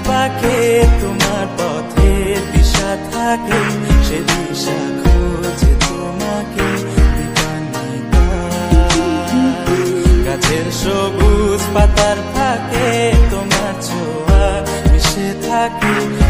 বাঁকে তোমার পথে দিশা থাকে, সে দিশা খোঁজে তোমাকে গাছের সবুজ পাতার ফাঁকে তোমার ছোঁয়া মিশে থাকে।